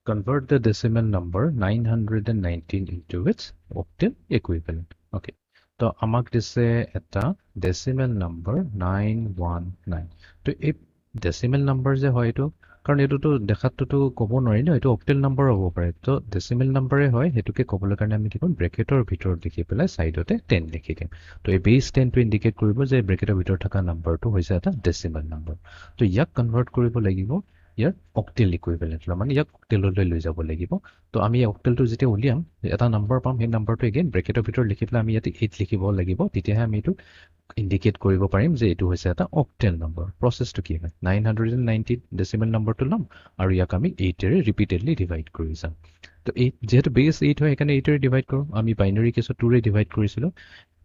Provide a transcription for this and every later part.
convert the decimal number 919 into its octal equivalent. Okay. So amak dise eta decimal number 919. To a decimal number je hoy to কারণ এটো তো দেখাতো তো কব নোৱাৰি ন এটো অক্টেল নাম্বাৰ হ'ব পাৰে তো ডেসিমেল নাম্বাৰে হয় হেতুকে কবলৈ কাৰণে আমি কি কৰিম ব্ৰেকেটৰ ভিতৰত লিখি পেলাই সাইডতে 10 লিখি দিম তো এই বেস 10 টো ইন্ডিকেট কৰিব যে ব্ৰেকেটৰ ভিতৰত থকা নাম্বাৰটো হৈছে এটা ডেসিমেল নাম্বাৰ তো ইয়াক কনভাৰ্ট কৰিব লাগিব ইয়াৰ অক্টেল ইকুইভ্যালেন্ট মানে ইয়াক অক্টেললৈ লৈ যাব লাগিব তো আমি অক্টেলটো যেতিয়া উলিয়াম এটা নাম্বাৰ পাম সেই নাম্বাৰটো এগেইন ব্ৰেকেটৰ ভিতৰত লিখি পেলাই আমি ইয়াতে 8 লিখিব লাগিব তেতিয়াহে আমি এইটো ইন্ডিকেট কৰিব পাৰিম যে এইটো হৈছে এটা অক্টেল নম্বৰ প্ৰসেসটো কি হয় 990 ডেসিমেল নম্বৰটো লম আৰু ইয়াক আমি 8 এৰে ৰিপিটেডলি ডিভাইড কৰি যাম তো 8 যেহেতু বেস 8 হয় এখানে 8 এৰে ডিভাইড কৰো আমি বাইনাৰি কেছত 2 ৰে ডিভাইড কৰিছিলো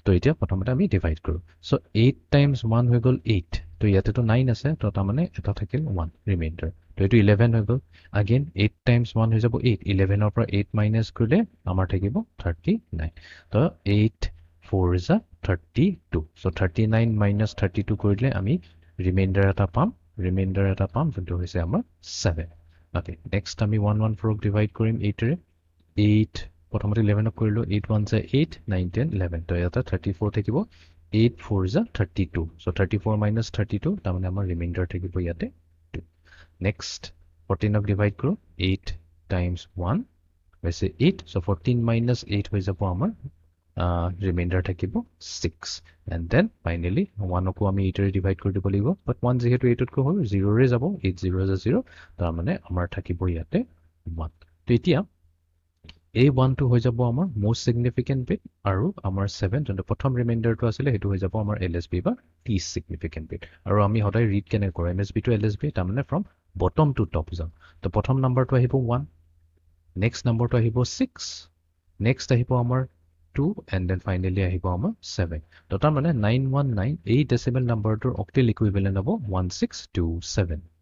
তো এতিয়া প্ৰথমতে আমি ডিভাইড কৰো সো 8 টাইমস 1 হৈ গল 8 তো ইয়াতে তো 9 আছে তো তাৰ মানে এটা থাকিল 1 ৰিমাইন্ডাৰ তো এটো 11 হৈ গল अगेन 8 টাইমস 1 হৈ যাব 8 11 ৰ পৰা 8 মাইনাস কৰিলে আমাৰ থাকিব 39 তো 8 4 is a 32 so 39 minus 32 কৰিলে আমি ৰিমাইন্ডাৰ এটা পাম যোনটো হৈছে আমাৰ 7 okay next আমি 114 ক ডিভাইড কৰিম 8 ৰে 8 প্ৰথমতে 11 ক কৰিলো 8 1 is 8 9 10 11 তো এটা 34 থাকিব 8 4 is a 32 so 34 minus 32 তাৰ মানে আমাৰ ৰিমাইন্ডাৰ থাকিব ইয়াতে 2 next 14 ক ডিভাইড কৰো 8 times 1 হৈছে 8 so 14 minus 8 হৈ যাব আমাৰ remainder থাকিব 6 and then finally 1 কো আমি 8 ৰে ডিভাইড কৰি দিব লাগিব but 1 যেহেতু 8 কো হ'ল 0 ৰে যাব 8 0 is 0 তাৰ মানে আমাৰ থাকিব ইয়াতে 1 তো এতিয়া এই 1 টো হৈ যাব আমাৰ most significant bit আৰু আমাৰ 7 যোনটো প্ৰথম ৰিমাইন্ডাৰটো আছিল হেতু হৈ যাব আমাৰ LSB বা least significant bit আৰু আমি হদাই ৰিড কেনে কৰো MSB to LSB তাৰ মানে from bottom to top যাম তো প্ৰথম নাম্বাৰটো আহিব 1 next নাম্বাৰটো আহিব 6 next আহিব আমাৰ 2 and then finally আহিব আমাৰ 7 তো তাৰ মানে 919 এই ডেসিমেল নাম্বাৰটোৰ অক্টেল ইকুইভ্যালেন্ট হ'ব 1627